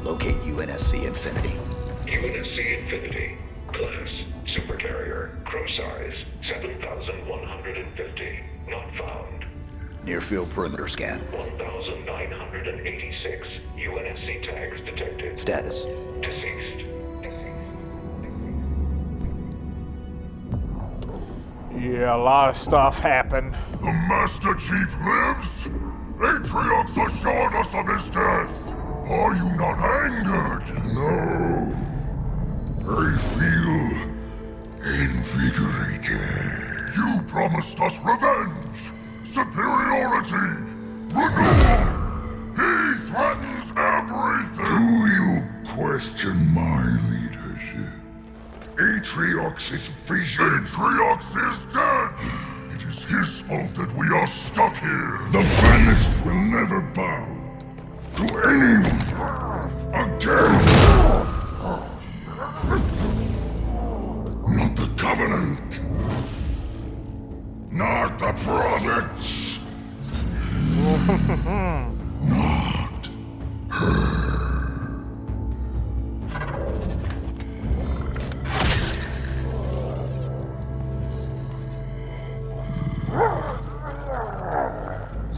Locate UNSC Infinity. UNSC Infinity. Class, supercarrier. Crew size, 7,150. Not found. Near-field perimeter scan. 1,986. UNSC tags detected. Status. Deceased. Yeah, a lot of stuff happened. The Master Chief lives? Atriox assured us of his death. Are you not angered? No. I feel invigorated. You promised us revenge, superiority, renewal. He threatens everything. Do you question my leadership? Atriox's vision. Atriox is dead. It is his fault that we are stuck here. The banished will never bow to anyone again. Not the Covenant. Not the prophets. Not her.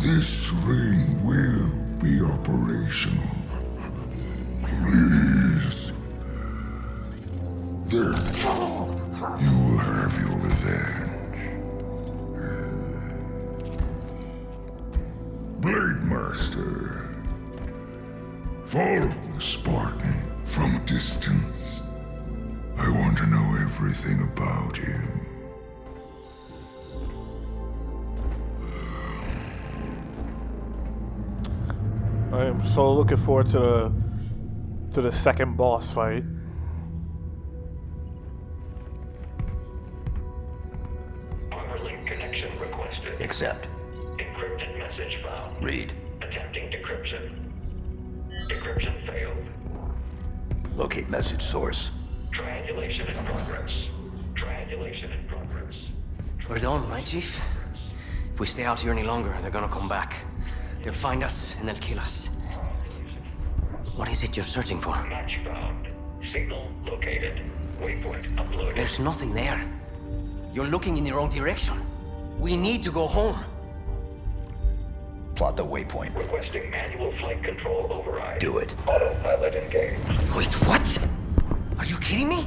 This ring will be operational. Please. There. You will have your revenge. Blade Master. Follow Spartan from a distance. I want to know everything about him. I am so looking forward to the second boss fight. Armor link connection requested. Accept. Encrypted message found. Read. Attempting decryption. Decryption failed. Locate message source. Triangulation in progress. Triangulation in progress. We're done, right, Chief? If we stay out here any longer, they're gonna come back. They'll find us, and they'll kill us. What is it you're searching for? Match found. Signal located. Waypoint uploaded. There's nothing there. You're looking in the wrong direction. We need to go home. Plot the waypoint. Requesting manual flight control override. Do it. Autopilot engaged. Wait, what? Are you kidding me?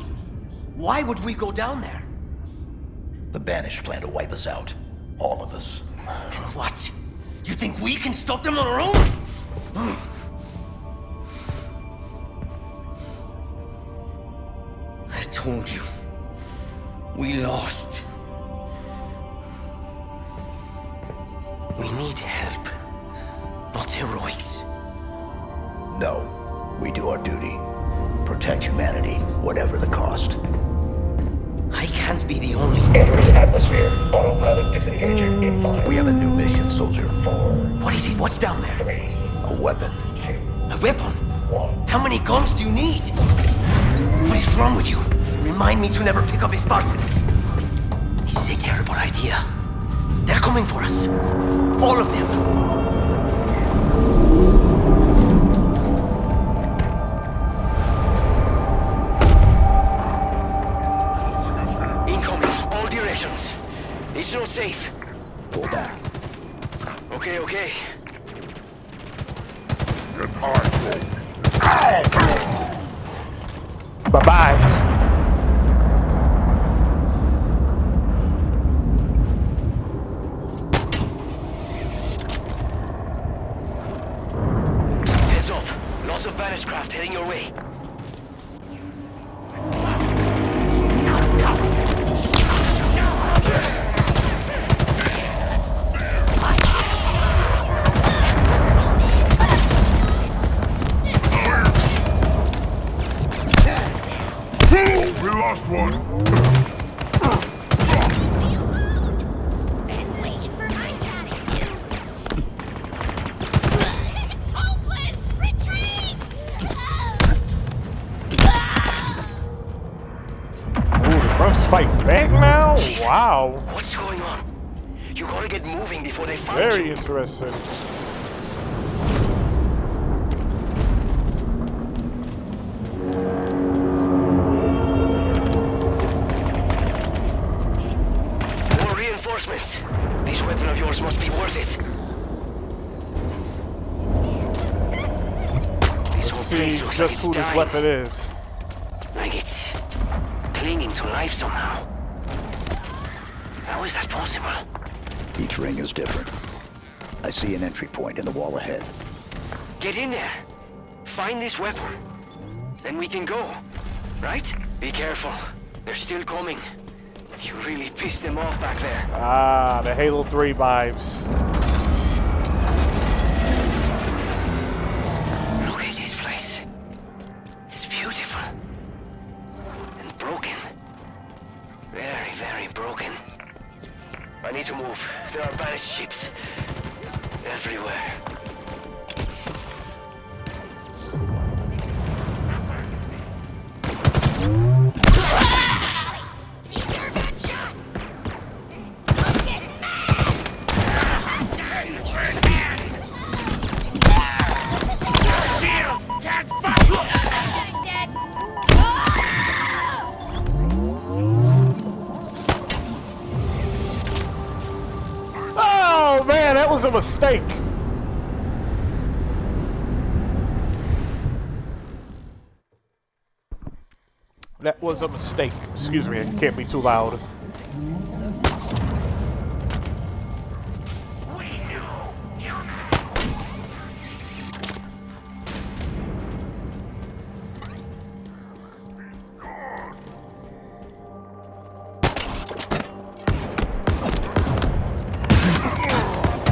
Why would we go down there? The Banished plan to wipe us out. All of us. What? You think we can stop them on our own? I told you. We lost. We need help, not heroics. No. We do our duty. Protect humanity, whatever the cost. I can't be the only... Entering atmosphere. Autopilot disengaging in 5. We have a new mission, soldier. 4, What is it? What's down there? 3, A weapon. 2, A weapon? 1. How many guns do you need? What is wrong with you? Remind me to never pick up a Spartan. This is a terrible idea. They're coming for us. All of them. Incoming. All directions. It's not safe. Pull back. Okay, okay. Bye-bye. Heads up. Lots of banished craft heading your way. We lost one. Been waiting for my shot at you. It's hopeless. Retreat. Ooh, the Grumps fight back now? Chief. Wow. What's going on? You gotta get moving before they find you. Very interesting. reinforcements. This weapon of yours must be worth it. This whole place See looks like just it's who this dying. weapon is. Like it's clinging to life somehow. How is that possible? Each ring is different. I see an entry point in the wall ahead. Get in there. Find this weapon. Then we can go. Right? Be careful. They're still coming. You really pissed them off back there. Ah, the Halo 3 vibes. Look at this place. It's beautiful. And broken. Very, very broken. I need to move. There are banished ships everywhere. Either got shot. I'm getting Shield! Can't fight! mad. Dead. Oh man, that was a mistake. That was a mistake. Excuse me, it can't be too loud.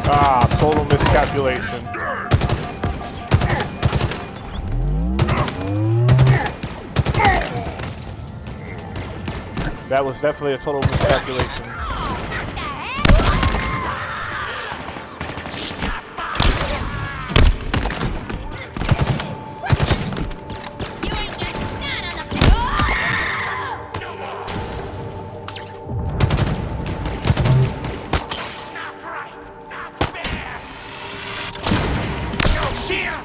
Ah, total miscalculation. That was definitely a total miscalculation. You ain't got none on the floor. Not right! Not fair! Yo, shield!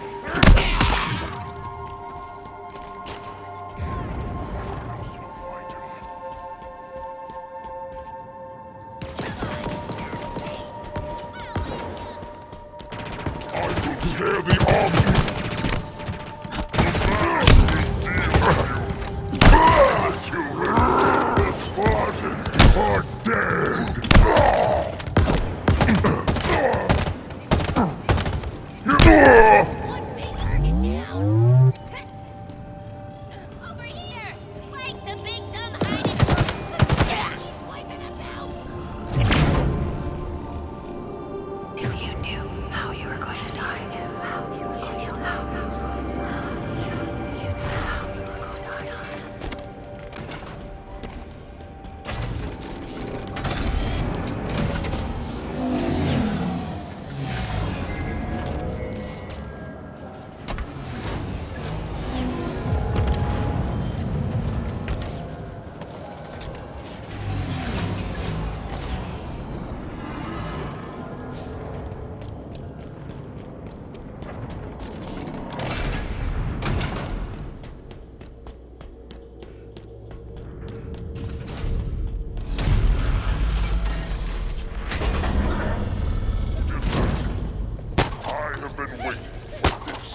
I will tear the army. The Spartans are dead. One big target down. Over here. Flank the big dumb hiding place. He's wiping us out. If you knew how you were going to die, how you were going to die, if you knew how you were going to die. I have been waiting for this.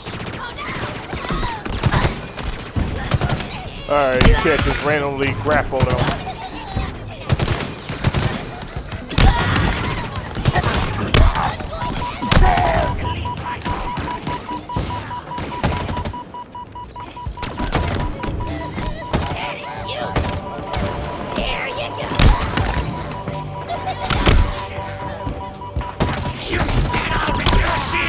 Alright, you can't just randomly grapple them. Here you go. Your honor will yield to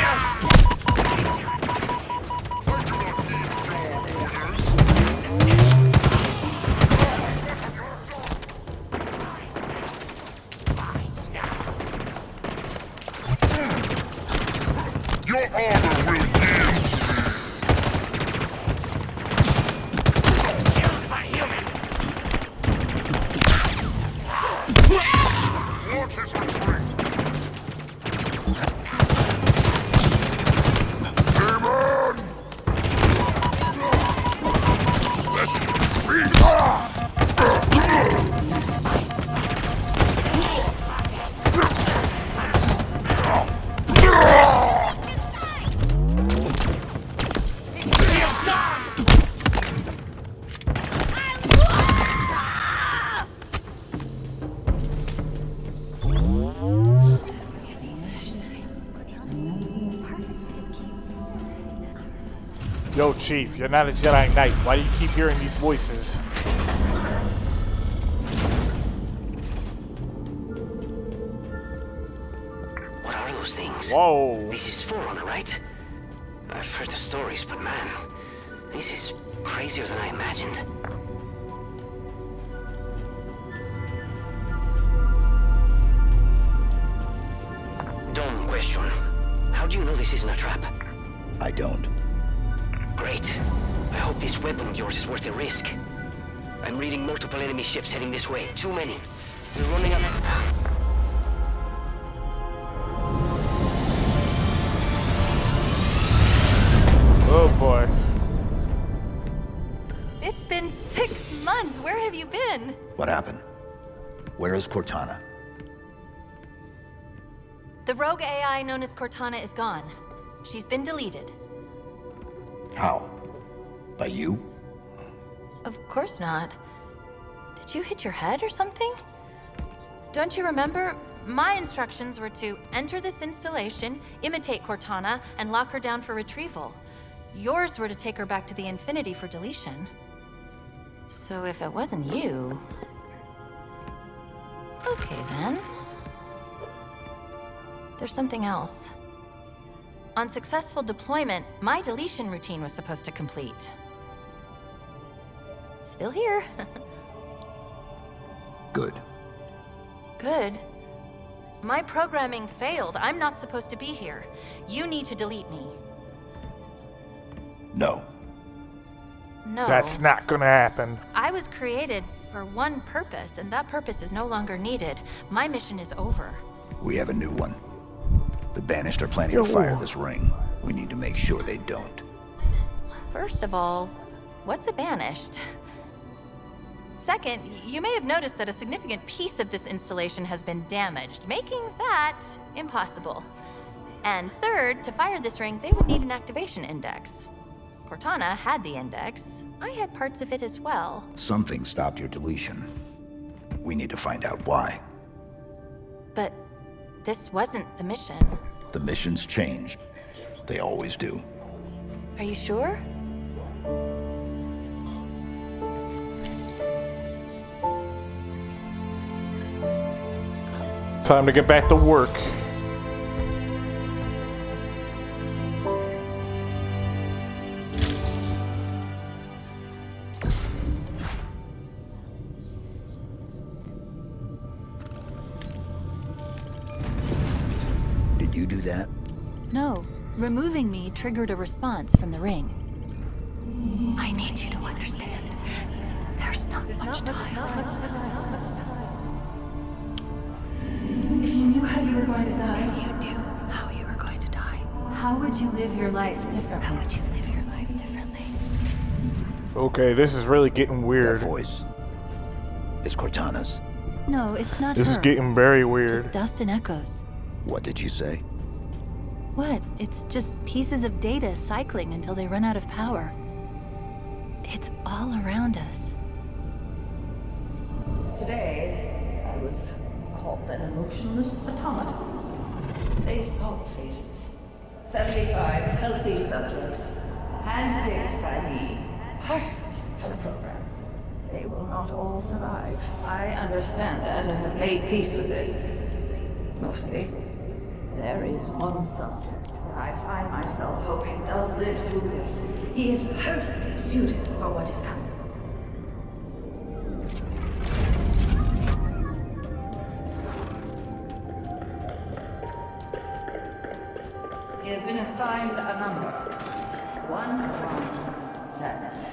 Killed by humans! me. What is retreat? Demon! Let's be Yo, Chief, you're not a Jedi Knight. Why do you keep hearing these voices? What are those things? Whoa. This is Forerunner, right? I've heard the stories, but man, this is crazier than I imagined. Dumb question. How do you know this isn't a trap? I don't. Great. I hope this weapon of yours is worth the risk. I'm reading multiple enemy ships heading this way. Too many. We're running out of... Oh boy. It's been 6 months. Where have you been? What happened? Where is Cortana? The rogue AI known as Cortana is gone. She's been deleted. How? By you? Of course not. Did you hit your head or something? Don't you remember? My instructions were to enter this installation, imitate Cortana, and lock her down for retrieval. Yours were to take her back to the Infinity for deletion. So if it wasn't you... Okay then. There's something else. On successful deployment, my deletion routine was supposed to complete. Still here. Good. Good. My programming failed. I'm not supposed to be here. You need to delete me. No. No. That's not gonna happen. I was created for one purpose, and that purpose is no longer needed. My mission is over. We have a new one. The Banished are planning to fire this ring. We need to make sure they don't. First of all, what's a banished? Second, you may have noticed that a significant piece of this installation has been damaged, making that impossible. And third, to fire this ring, they would need an activation index. Cortana had the index. I had parts of it as well. Something stopped your deletion. We need to find out why. But this wasn't the mission. The mission's changed. They always do. Are you sure? Time to get back to work. Did you do that? No. Removing me triggered a response from the ring. I need you to understand. There's not much time. If you knew how you were going to die, If you knew how you were going to die, how would you live your life differently? how would you live your life differently? Okay, this is really getting That weird. voice. It's Cortana's. No, it's not This her. is getting very It's weird. dust and echoes. What did you say? What? It's just pieces of data cycling until they run out of power. It's all around us. Today, I was called an emotionless automaton. They saw the faces. 75 healthy subjects, handpicked by me. Perfect for the program. They will not all survive. I understand that and have made peace with it. Mostly. There is one subject that I find myself hoping does live through this. He is perfectly suited for what is coming. He has been assigned a number. 117.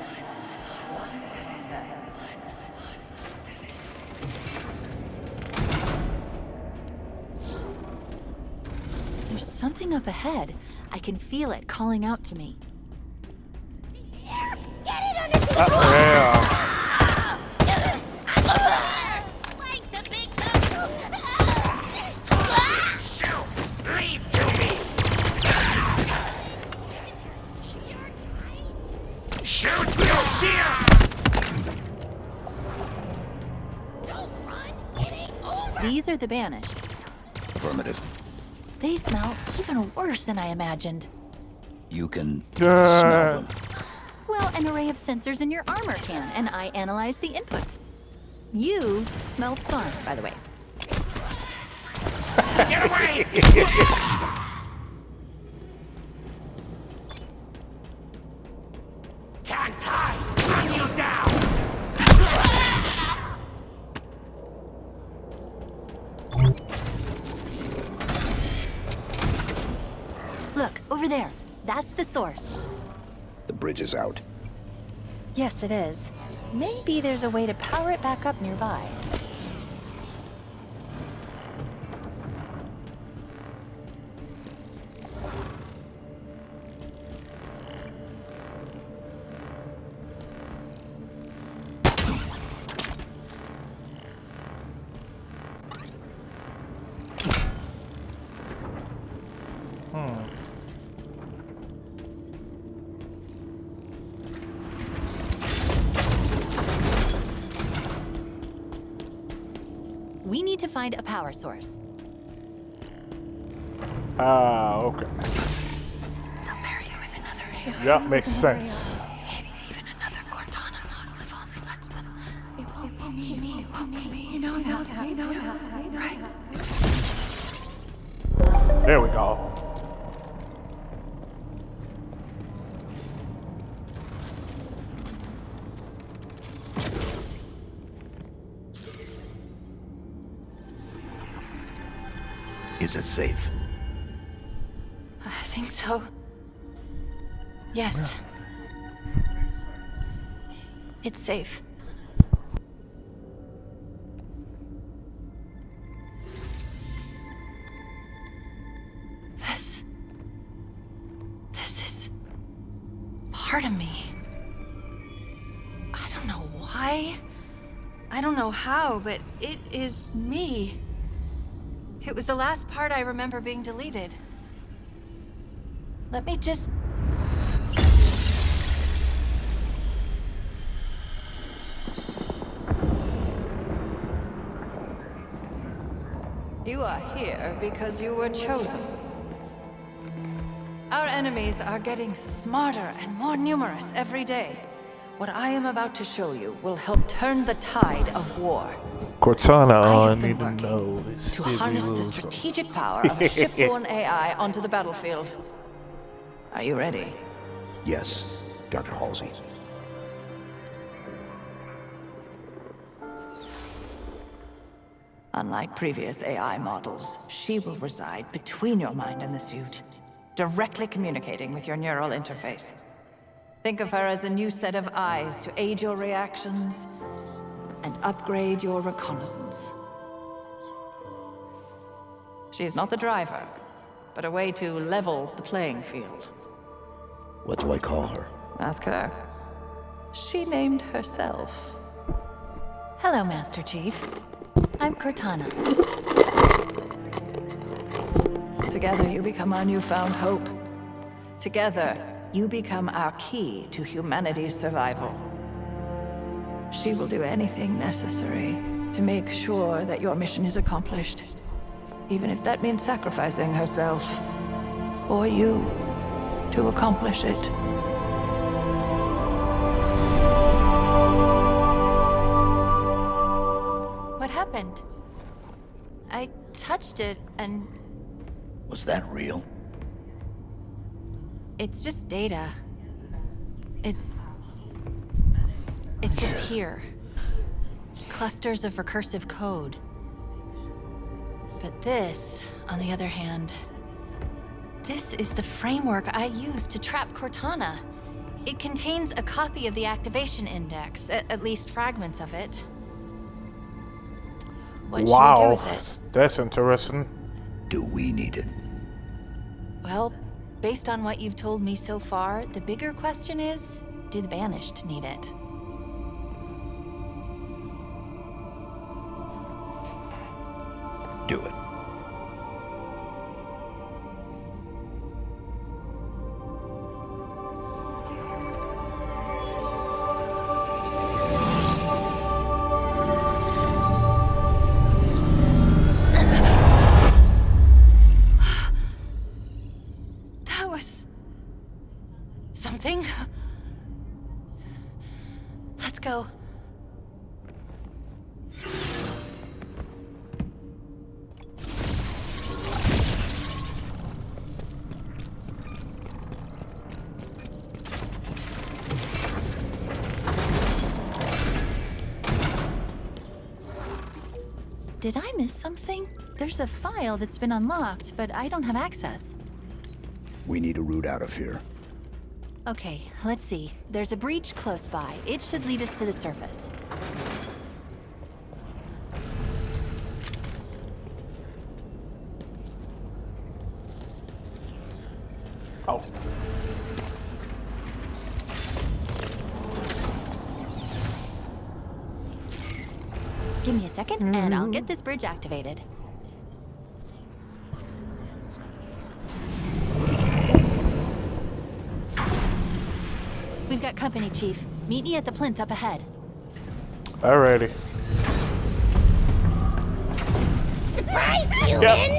117. There's something up ahead. I can feel it calling out to me. Yeah. Like the big dumb. Leave to me! Shoot, no fear! Don't run. It ain't over. These are the banished. Affirmative. They smell even worse than I imagined. You can smell them. Well, an array of sensors in your armor can, and I analyze the input. You smell fun, by the way. Get away! Can't I run you down? Look, over there. That's the source. The bridge is out. Yes, it is. Maybe there's a way to power it back up nearby. We need to find a power source. Okay. They'll pair you with another AI. Yeah, makes sense. Maybe even another Cortana model if Halsey lets them. It won't be me. It won't be me. You know that. You know that, right? There we go. Is it safe? I think so. Yes. It's safe. This is part of me. I don't know why. I don't know how, but it is me. It was the last part I remember being deleted. Let me just... You are here because you were chosen. Our enemies are getting smarter and more numerous every day. What I am about to show you will help turn the tide of war. Cortana, I all I have been need to working know is to Stevie harness the Wilson. strategic power of a shipborne AI onto the battlefield. Are you ready? Yes, Dr. Halsey. Unlike previous AI models, she will reside between your mind and the suit, directly communicating with your neural interface. Think of her as a new set of eyes to aid your reactions and upgrade your reconnaissance. She's not the driver, but a way to level the playing field. What do I call her? Ask her. She named herself. Hello, Master Chief. I'm Cortana. Together you become our newfound hope. Together, you become our key to humanity's survival. She will do anything necessary to make sure that your mission is accomplished, even if that means sacrificing herself, or you, to accomplish it. What happened? I touched it and Was that real? it's just data. It's just here. Clusters of recursive code. But this, on the other hand, this is the framework I use to trap Cortana. It contains a copy of the activation index, at least fragments of it. What should we do with it? That's interesting. Do we need it? Well, based on what you've told me so far, the bigger question is, do the Banished need it? Do it. That was... something? Did I miss something? There's a file that's been unlocked, but I don't have access. We need a route out of here. Okay, let's see. There's a breach close by. It should lead us to the surface. Oh. Give me a second, and I'll get this bridge activated. We've got company, Chief. Meet me at the plinth up ahead. Alrighty. Surprise, human!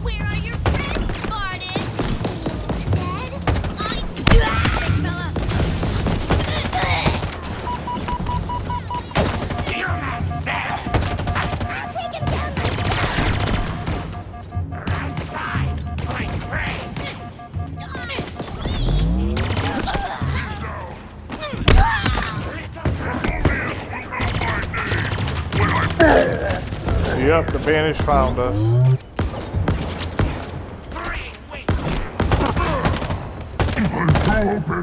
Where are your friends, Spartan? Dead? I'll take him down Outside! Find prey! Yep, the Banished found us. I'm too open.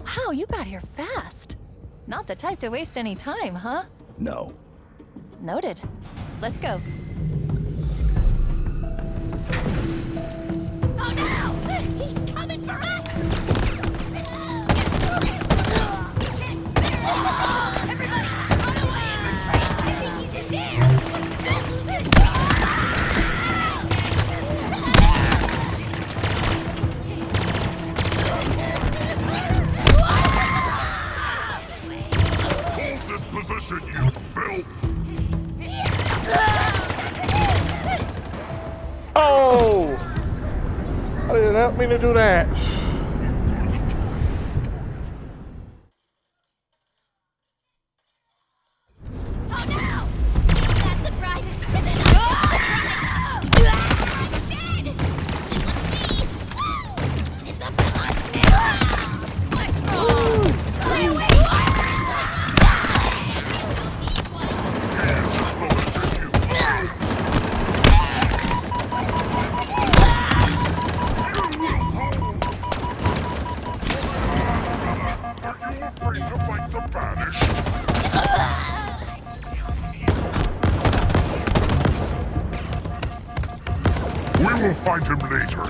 Wow, you got here fast. Not the type to waste any time, huh? No. Noted. Let's go. Oh no! He's coming for us! Everybody, run away and retreat! I think he's in there! Don't lose our Hold this position, you filth. Oh! I did not mean to do that. Oh no! That's surprising! And then I'm dead! It was me! Woo! It's up to us now! What's wrong? Fly away! Are you afraid to fight the Banished? We will find him later.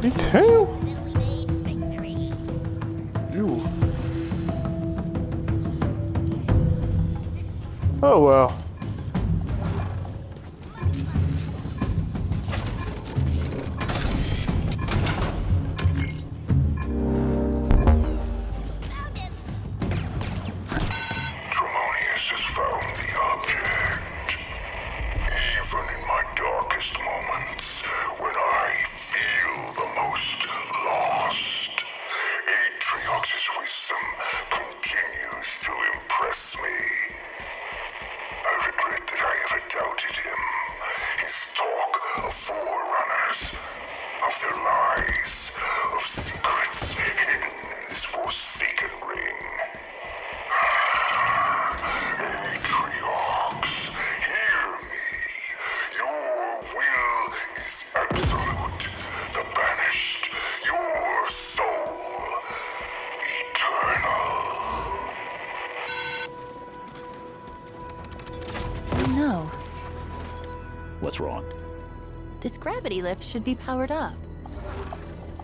Me too. You. Oh well. Tremonius has found the object. Even in my darkest moments, when I feel the most lost, Atriox's wisdom continues to impress me. I know. What's wrong? This gravity lift should be powered up.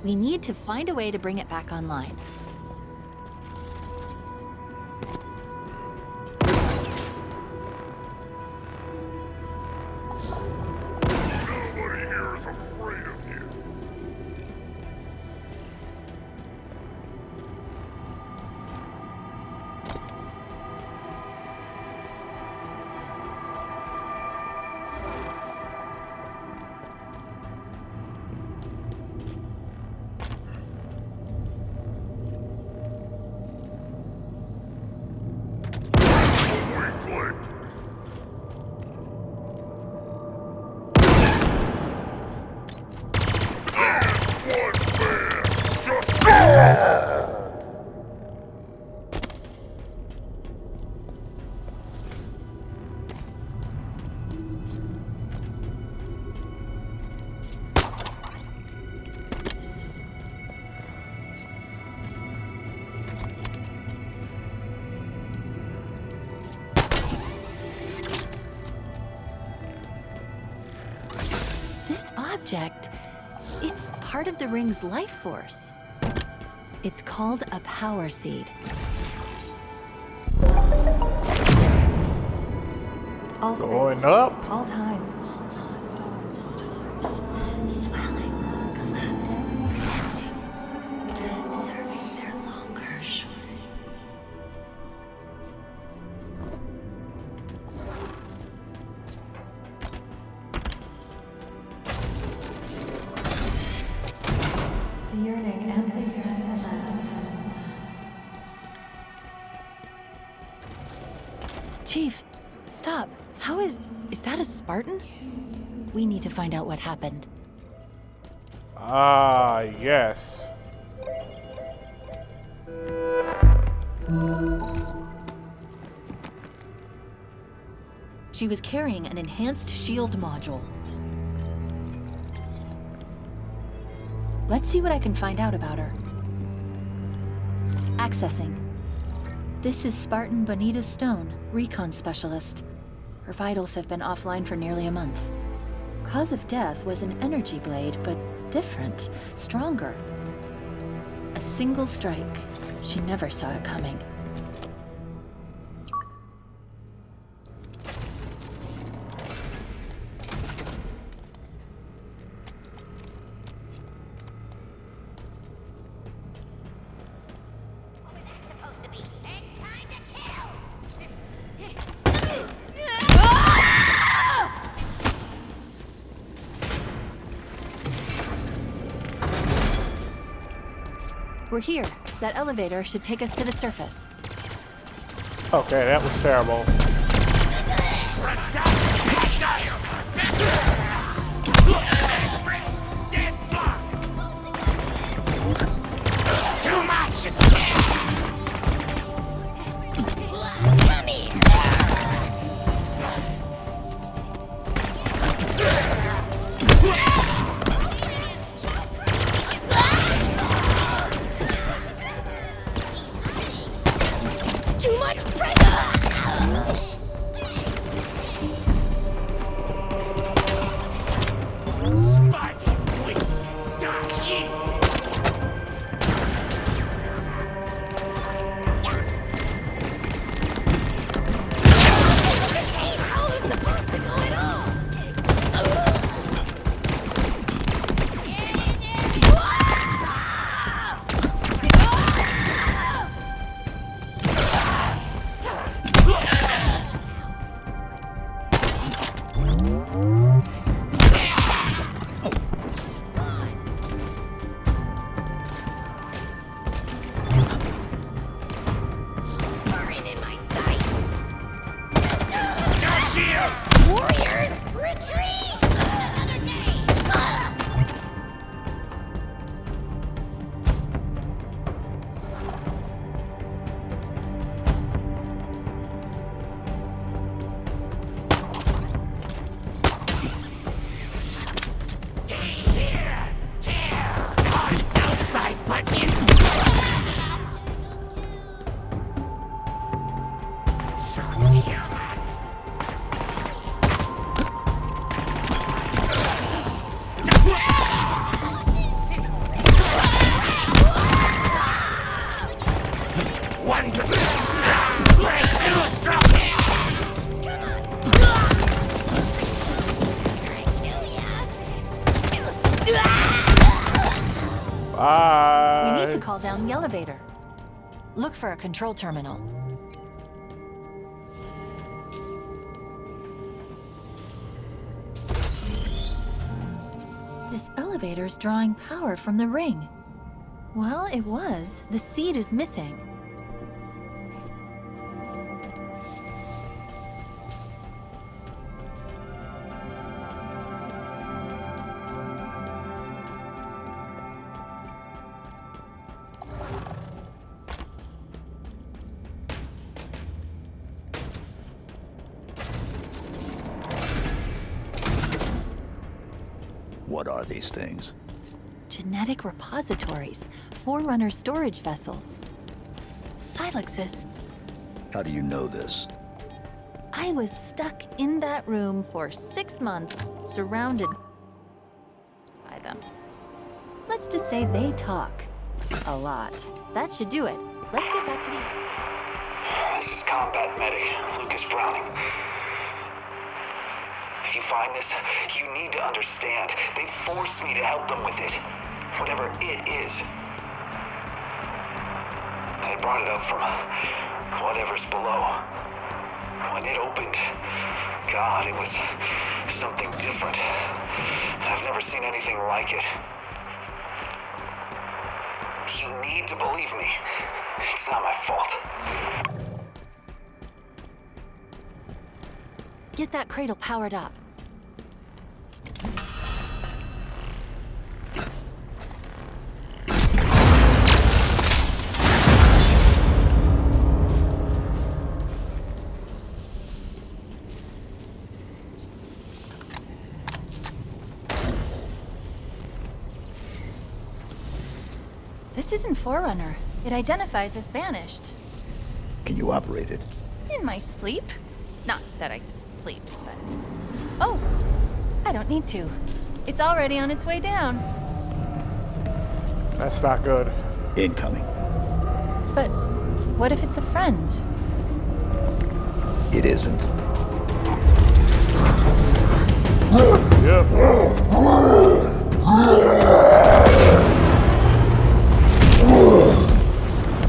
We need to find a way to bring it back online. Nobody here is afraid of you. Weakling. One man. Just go! This object, it's part of the ring's life force. It's called a power seed. All Going space, up. all time. Swelling, serving their longer. The yearning amplified at last. Chief, stop. How is that a Spartan? We need to find out what happened. Ah, yes. She was carrying an enhanced shield module. Let's see what I can find out about her. Accessing. This is Spartan Bonita Stone, recon specialist. Her vitals have been offline for nearly a month. Cause of death was an energy blade, but different, stronger. A single strike. She never saw it coming. Supposed to be. It's time to kill! We're here. That elevator should take us to the surface. Okay, that was terrible. Too much! Come here! Too much pressure! Spartan, we die easy. This ain't how it's supposed to go at all! Sparring in my sights! Warriors, retreat! Another day! Outside, but inside. Surely human. fall down the elevator. Look for a control terminal. This elevator's drawing power from the ring. Well, it was. The seed is missing. What are these things? Genetic repositories, Forerunner storage vessels. Silexes. How do you know this? I was stuck in that room for 6 months, surrounded by them. Let's just say they talk. A lot. That should do it. Let's get back to the... This is Combat Medic, Lucas Browning. If you find this, you need to understand. They forced me to help them with it. Whatever it is. They brought it up from whatever's below. When it opened, God, it was something different. I've never seen anything like it. You need to believe me. It's not my fault. Get that cradle powered up. This isn't Forerunner. It identifies as banished. Can you operate it? In my sleep? Not that I sleep, but... Oh! I don't need to. It's already on its way down. That's not good. Incoming. But what if it's a friend? It isn't. Yep.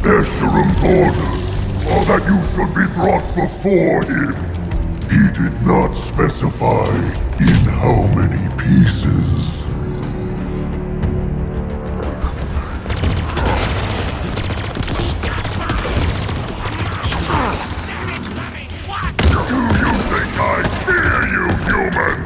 Escherum's orders are that you should be brought before him. He did not specify in how many pieces. Do you think I fear you, human?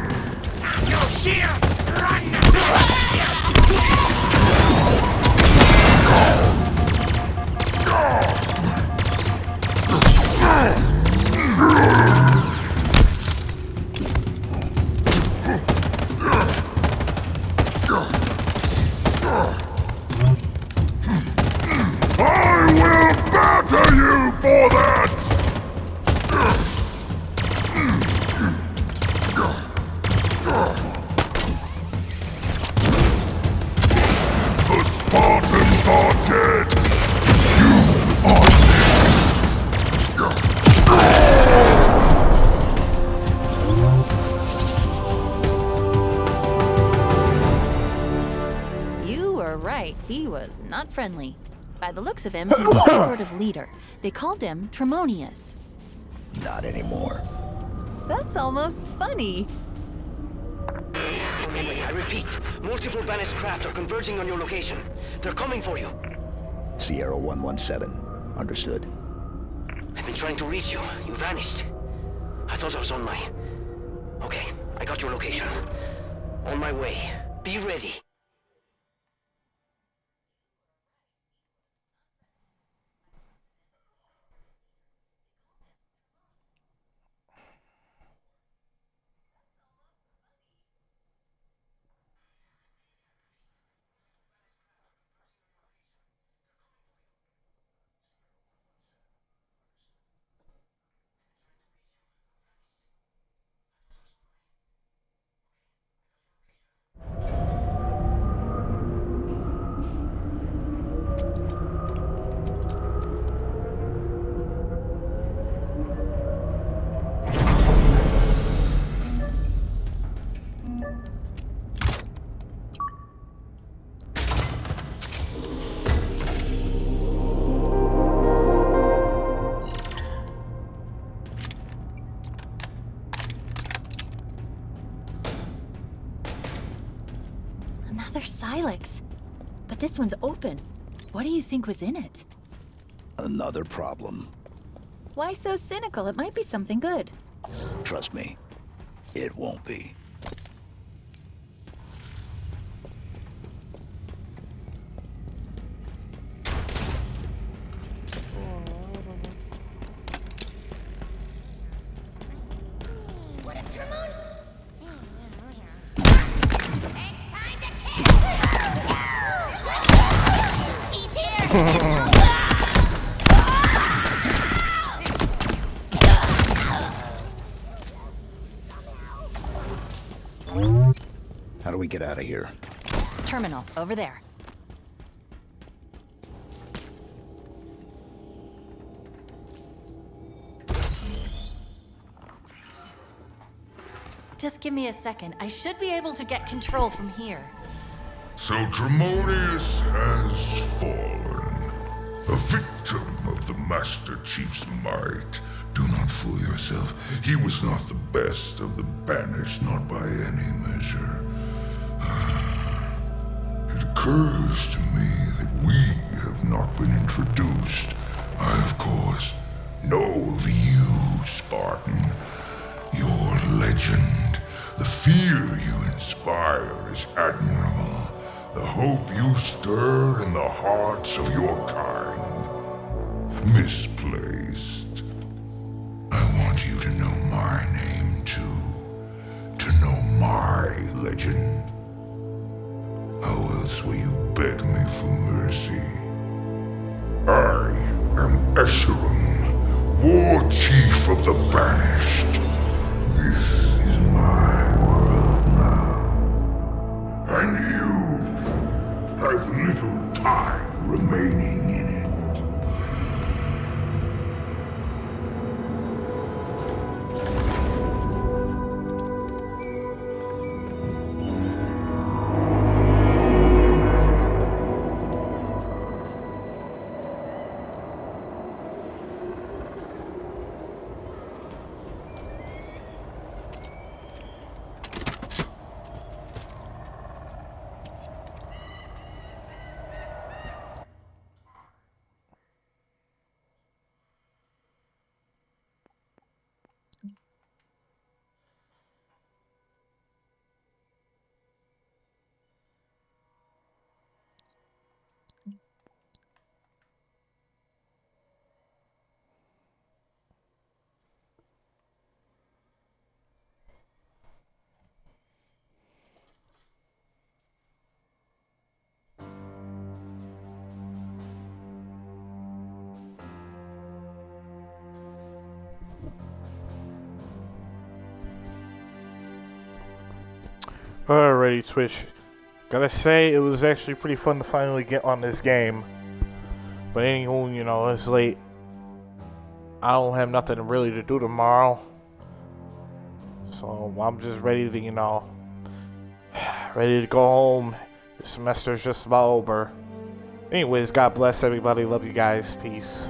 I will batter you for that! The Spartans are dead! You are You were right. He was not friendly. By the looks of him, he was some sort of leader. They called him Tremonius. Not anymore. That's almost funny. Henry, I repeat, multiple banished craft are converging on your location. They're coming for you. Sierra 117. Understood. I've been trying to reach you. You vanished. I thought I was on my... Okay, I got your location. On my way. Be ready. Another Silex. But this one's open. What do you think was in it? Another problem. Why so cynical? It might be something good. Trust me, it won't be. What if Tremont? He's here! How do we get out of here? Terminal, over there. Just give me a second. I should be able to get control from here. So Tremonius has fallen, a victim of the Master Chief's might. Do not fool yourself. He was not the best of the banished, not by any measure. It occurs to me that we have not been introduced. I, of course, know of you, Spartan. Your legend, the fear you inspire is admirable. The hope you stir in the hearts of your kind, misplaced. I want you to know my name too, to know my legend. How else will you beg me for mercy? I am Escharum, War Chief of the Banished. This is my world now, and you have little time remaining in it. Alrighty, Twitch. Gotta say, it was actually pretty fun to finally get on this game. But anywho, you know, it's late. I don't have nothing really to do tomorrow. So I'm just ready to, you know, ready to go home. The semester's just about over. Anyways, God bless everybody. Love you guys. Peace.